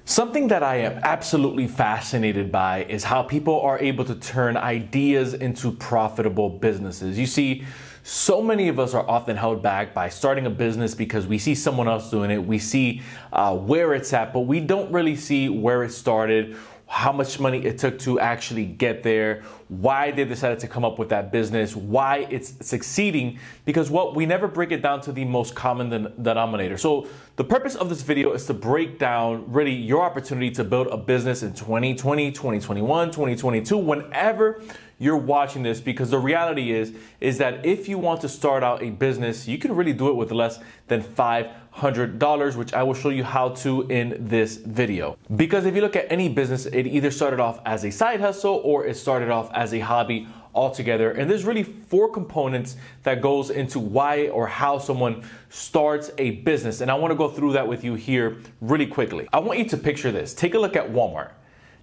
Something that I am absolutely fascinated by is how people are able to turn ideas into profitable businesses. You see, so many of us are often held back by starting a business because we see someone else doing it, we see where it's at, but we don't really see where it started, how much money it took to actually get there, why they decided to come up with that business, why it's succeeding, because we never break it down to the most common denominator. So the purpose of this video is to break down really your opportunity to build a business in 2020, 2021, 2022, whenever you're watching this, because the reality is that if you want to start out a business, you can really do it with less than $500, which I will show you how to in this video. Because if you look at any business, it either started off as a side hustle or it started off as a hobby altogether. And there's really 4 components that goes into why or how someone starts a business. And I want to go through that with you here really quickly. I want you to picture this. Take a look at Walmart.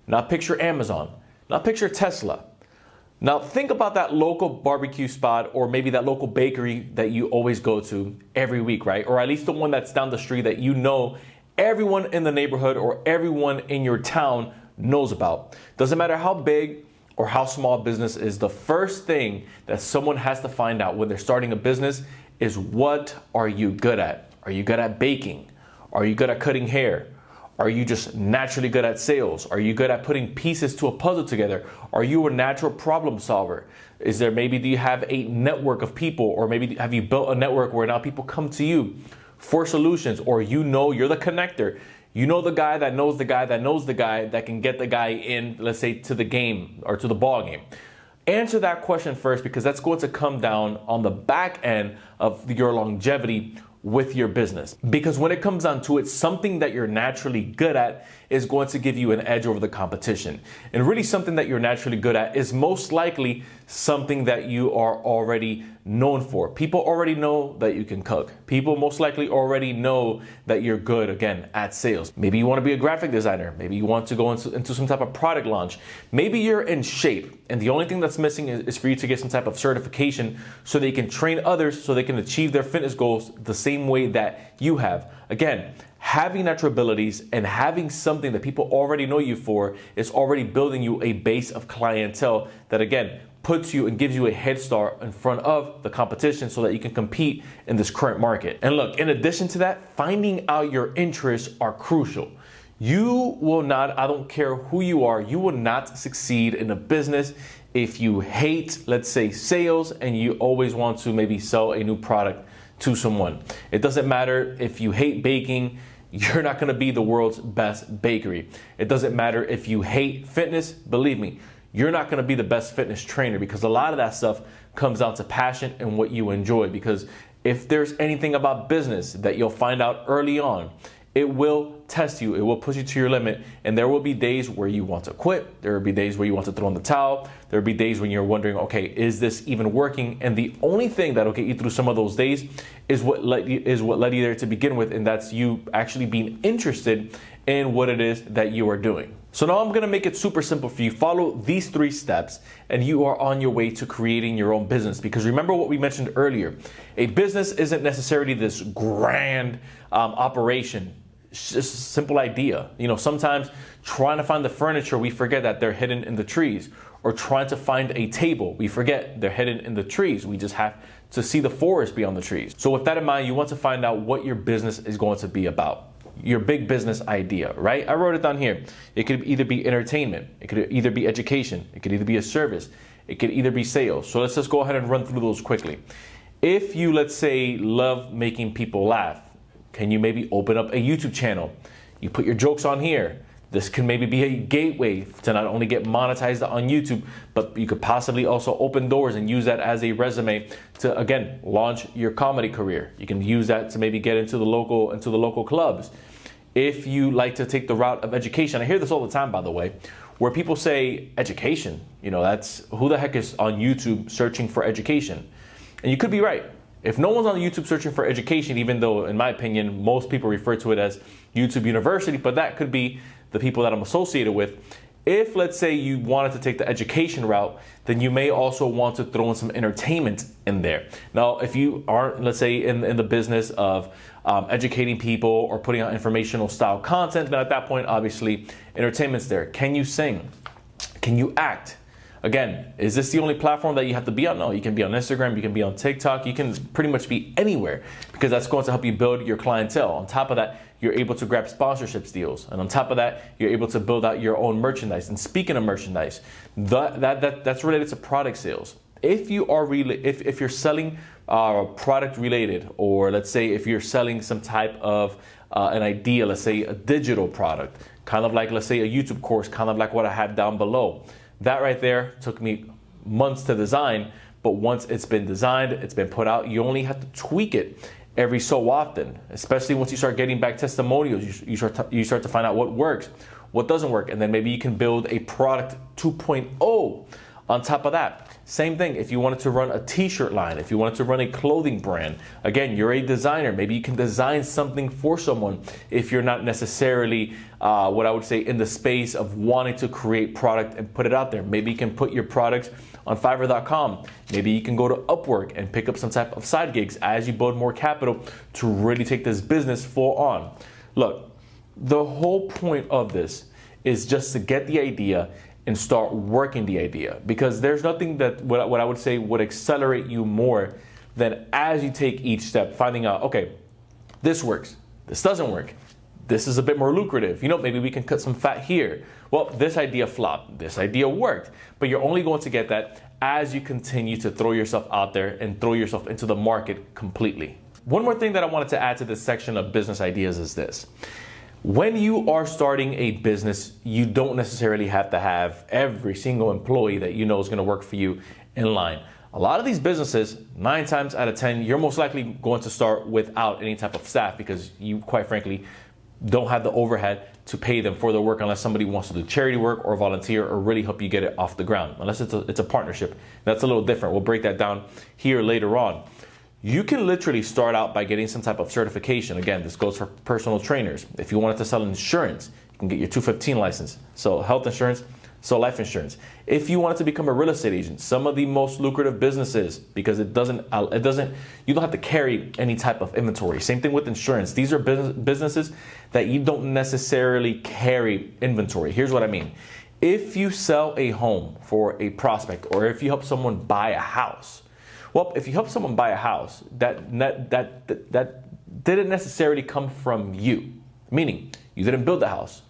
Now picture Amazon. Now picture Tesla. Now think about that local barbecue spot or maybe that local bakery that you always go to every week, right? Or at least the one that's down the street that you know everyone in the neighborhood or everyone in your town knows about. Doesn't matter how big or how small business is, the first thing that someone has to find out when they're starting a business is, what are you good at? Are you good at baking? Are you good at cutting hair? Are you just naturally good at sales? Are you good at putting pieces to a puzzle together? Are you a natural problem solver? Do you have a network of people, or maybe have you built a network where now people come to you for solutions, or you're the connector? You know the guy that knows the guy that knows the guy that can get the guy in, let's say, to the game or to the ball game. Answer that question first, because that's going to come down on the back end of your longevity with your business. Because when it comes down to it, something that you're naturally good at is going to give you an edge over the competition. And really something that you're naturally good at is most likely something that you are already known for. People already know that you can cook. People most likely already know that you're good, again, at sales. Maybe you want to be a graphic designer. Maybe you want to go into some type of product launch. Maybe you're in shape, and the only thing that's missing is for you to get some type of certification so they can train others so they can achieve their fitness goals the same way that you have. Again, having natural abilities and having something that people already know you for is already building you a base of clientele that, again, puts you and gives you a head start in front of the competition so that you can compete in this current market. And look, in addition to that, finding out your interests are crucial. You will not, I don't care who you are, you will not succeed in a business if you hate, let's say, sales, and you always want to maybe sell a new product to someone. It doesn't matter if you hate baking, you're not gonna be the world's best bakery. It doesn't matter if you hate fitness, believe me, you're not gonna be the best fitness trainer, because a lot of that stuff comes down to passion and what you enjoy. Because if there's anything about business that you'll find out early on, it will test you, it will push you to your limit, and there will be days where you want to quit, there will be days where you want to throw in the towel, there will be days when you're wondering, okay, is this even working? And the only thing that'll get you through some of those days is what led you there to begin with, and that's you actually being interested in what it is that you are doing. So now I'm gonna make it super simple for you. Follow these 3 steps and you are on your way to creating your own business. Because remember what we mentioned earlier, a business isn't necessarily this grand operation. It's just a simple idea. You know, sometimes trying to find the furniture, we forget that they're hidden in the trees. Or trying to find a table, we forget they're hidden in the trees. We just have to see the forest beyond the trees. So with that in mind, you want to find out what your business is going to be about. Your big business idea, right? I wrote it down here. It could either be entertainment, it could either be education, it could either be a service, it could either be sales. So let's just go ahead and run through those quickly. If you, let's say, love making people laugh, can you maybe open up a YouTube channel? You put your jokes on here. This can maybe be a gateway to not only get monetized on YouTube, but you could possibly also open doors and use that as a resume to, again, launch your comedy career. You can use that to maybe get into the local clubs. If you like to take the route of education, I hear this all the time, by the way, where people say education, you know, that's who the heck is on YouTube searching for education? And you could be right. If no one's on YouTube searching for education, even though in my opinion, most people refer to it as YouTube University, but that could be the people that I'm associated with. If, let's say, you wanted to take the education route, then you may also want to throw in some entertainment in there. Now, if you aren't, let's say, in the business of educating people or putting out informational style content, then at that point, obviously, entertainment's there. Can you sing? Can you act? Again, is this the only platform that you have to be on? No, you can be on Instagram, you can be on TikTok, you can pretty much be anywhere, because that's going to help you build your clientele. On top of that, you're able to grab sponsorships deals. And on top of that, you're able to build out your own merchandise. And speaking of merchandise, that's related to product sales. If you are if you're selling product related, or let's say if you're selling some type of an idea, let's say a digital product, kind of like, let's say, a YouTube course, kind of like what I have down below. That right there took me months to design, but once it's been designed, it's been put out, you only have to tweak it every so often, especially once you start getting back testimonials. You start to find out what works, what doesn't work, and then maybe you can build a product 2.0 on top of that. Same thing if you wanted to run a t-shirt line, if you wanted to run a clothing brand. Again, you're a designer. Maybe you can design something for someone if you're not necessarily what I would say in the space of wanting to create product and put it out there. Maybe you can put your products on Fiverr.com. Maybe you can go to Upwork and pick up some type of side gigs as you build more capital to really take this business full on. Look, the whole point of this is just to get the idea and start working the idea, because there's nothing that what I would say would accelerate you more than as you take each step, finding out, okay, this works, this doesn't work, this is a bit more lucrative, maybe we can cut some fat here. Well, this idea flopped, this idea worked, but you're only going to get that as you continue to throw yourself out there and throw yourself into the market completely. One more thing that I wanted to add to this section of business ideas is this. When you are starting a business, you don't necessarily have to have every single employee that you know is going to work for you in line. A lot of these businesses, 9 times out of 10, you're most likely going to start without any type of staff, because you, quite frankly, don't have the overhead to pay them for their work unless somebody wants to do charity work or volunteer or really help you get it off the ground. Unless it's a partnership. That's a little different. We'll break that down here later on. You can literally start out by getting some type of certification. Again, this goes for personal trainers. If you wanted to sell insurance, you can get your 215 license. So health insurance, so life insurance. If you wanted to become a real estate agent, some of the most lucrative businesses, because you don't have to carry any type of inventory. Same thing with insurance. These are businesses that you don't necessarily carry inventory. Here's what I mean. If you sell a home for a prospect, or if you help someone buy a house, well, if you help someone buy a house, that didn't necessarily come from you. Meaning, you didn't build the house.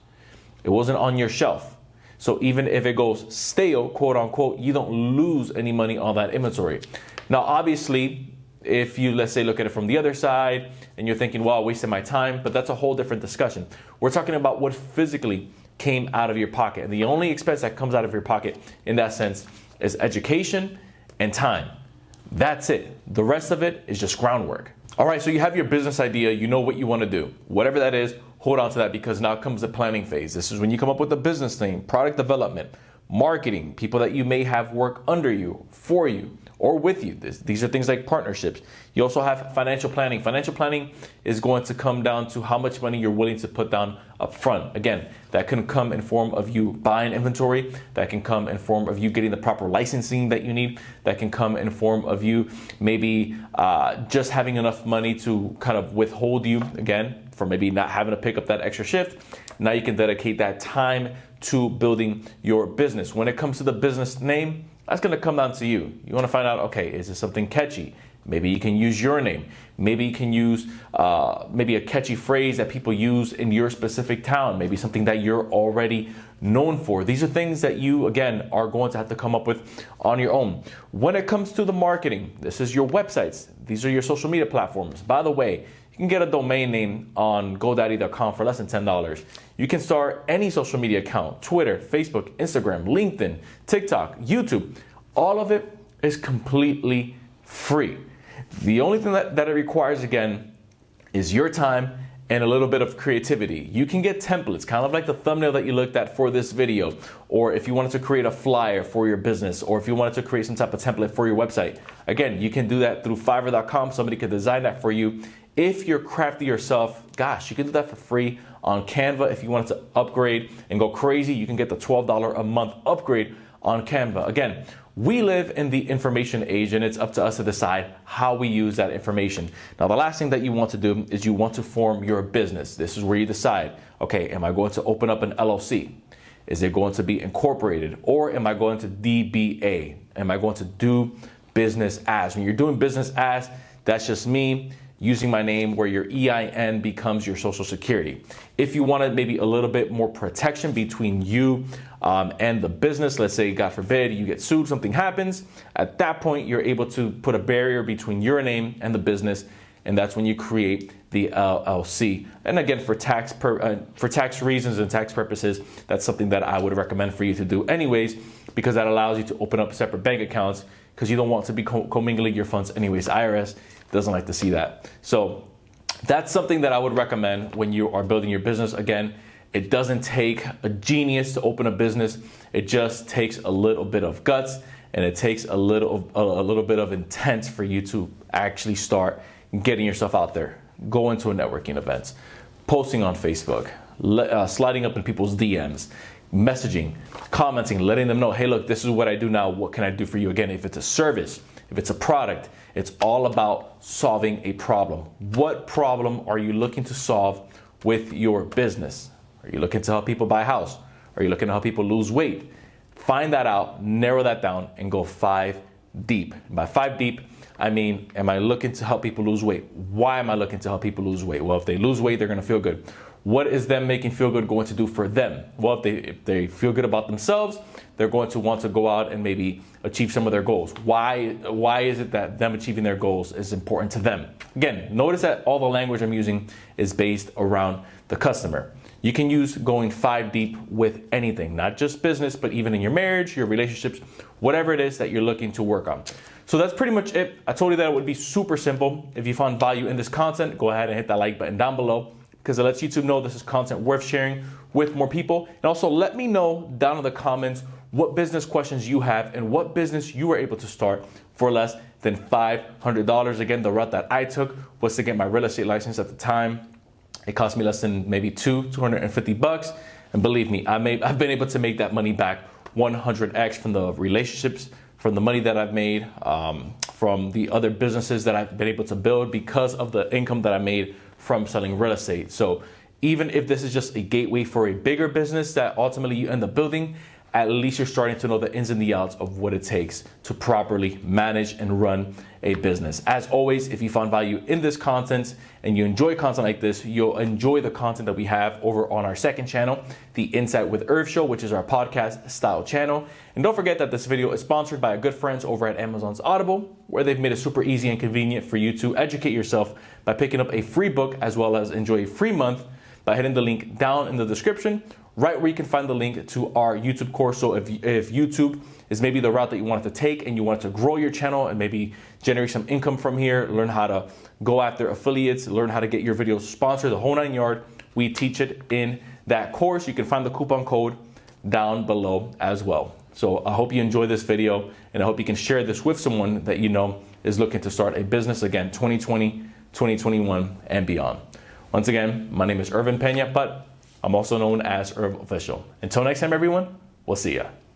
It wasn't on your shelf. So even if it goes stale, quote unquote, you don't lose any money on that inventory. Now, obviously, if you, let's say, look at it from the other side and you're thinking, well, I wasted my time, but that's a whole different discussion. We're talking about what physically came out of your pocket. And the only expense that comes out of your pocket in that sense is education and time. That's it. The rest of it is just groundwork. All right, so you have your business idea, you know what you want to do. Whatever that is, hold on to that, because now comes the planning phase. This is when you come up with a business name, product development, marketing, people that you may have work under you, for you, or with you. These are things like partnerships. You also have financial planning. Financial planning is going to come down to how much money you're willing to put down up front. Again, that can come in form of you buying inventory. That can come in form of you getting the proper licensing that you need. That can come in form of you maybe just having enough money to kind of withhold you, again, for maybe not having to pick up that extra shift. Now you can dedicate that time to building your business. When it comes to the business name, that's going to come down to you. You want to find out, okay, is this something catchy? Maybe you can use your name. Maybe you can use maybe a catchy phrase that people use in your specific town. Maybe something that you're already known for. These are things that you, again, are going to have to come up with on your own. When it comes to the marketing, this is your websites. These are your social media platforms. By the way, you can get a domain name on GoDaddy.com for less than $10. You can start any social media account, Twitter, Facebook, Instagram, LinkedIn, TikTok, YouTube. All of it is completely free. The only thing that it requires, again, is your time and a little bit of creativity. You can get templates, kind of like the thumbnail that you looked at for this video, or if you wanted to create a flyer for your business, or if you wanted to create some type of template for your website. Again, you can do that through Fiverr.com. Somebody could design that for you If you're crafty yourself, gosh, you can do that for free on Canva. If you wanted to upgrade and go crazy, you can get the $12 a month upgrade on Canva. Again, we live in the information age, and it's up to us to decide how we use that information. Now, the last thing that you want to do is you want to form your business. This is where you decide, okay, am I going to open up an LLC? Is it going to be incorporated? Or am I going to DBA? Am I going to do business as? When you're doing business as, that's just me using my name, where your EIN becomes your social security. If you wanted maybe a little bit more protection between you and the business, let's say, God forbid, you get sued, something happens, at that point, you're able to put a barrier between your name and the business, and that's when you create the LLC. And again, for tax reasons and tax purposes, that's something that I would recommend for you to do anyways, because that allows you to open up separate bank accounts, because you don't want to be commingling your funds anyways. IRS doesn't like to see that. So that's something that I would recommend when you are building your business. Again, it doesn't take a genius to open a business. It just takes a little bit of guts, and it takes a little bit of intent for you to actually start getting yourself out there, going to networking events, posting on Facebook, sliding up in people's DMs, messaging, commenting, letting them know, hey, look, this is what I do now. What can I do for you? Again, if it's a service, if it's a product, it's all about solving a problem. What problem are you looking to solve with your business? Are you looking to help people buy a house? Are you looking to help people lose weight? Find that out, narrow that down, and go 5 deep. By 5 deep, I mean, am I looking to help people lose weight? Why am I looking to help people lose weight? Well, if they lose weight, they're going to feel good. What is them making feel good going to do for them? Well, if they feel good about themselves, they're going to want to go out and maybe achieve some of their goals. Why is it that them achieving their goals is important to them? Again, notice that all the language I'm using is based around the customer. You can use going 5 deep with anything, not just business, but even in your marriage, your relationships, whatever it is that you're looking to work on. So that's pretty much it. I told you that it would be super simple. If you found value in this content, go ahead and hit that like button down below, because it lets YouTube know this is content worth sharing with more people. And also let me know down in the comments what business questions you have and what business you were able to start for less than $500. Again, the route that I took was to get my real estate license. At the time, it cost me less than maybe $250. And believe me, I've been able to make that money back 100x from the relationships, from the money that I've made, from the other businesses that I've been able to build because of the income that I made from selling real estate. So even if this is just a gateway for a bigger business that ultimately you end up building, at least you're starting to know the ins and the outs of what it takes to properly manage and run a business. As always, if you found value in this content and you enjoy content like this, you'll enjoy the content that we have over on our second channel, the Insight with Irv Show, which is our podcast style channel. And don't forget that this video is sponsored by our good friends over at Amazon's Audible, where they've made it super easy and convenient for you to educate yourself by picking up a free book, as well as enjoy a free month by hitting the link down in the description, right where you can find the link to our YouTube course. So if YouTube is maybe the route that you wanted to take and you wanted to grow your channel and maybe generate some income from here, learn how to go after affiliates, learn how to get your videos sponsored, the whole 9 yards, we teach it in that course. You can find the coupon code down below as well. So I hope you enjoy this video, and I hope you can share this with someone that you know is looking to start a business again, 2020, 2021, and beyond. Once again, my name is Irvin Pena, but I'm also known as Irv Official. Until next time, everyone, we'll see ya.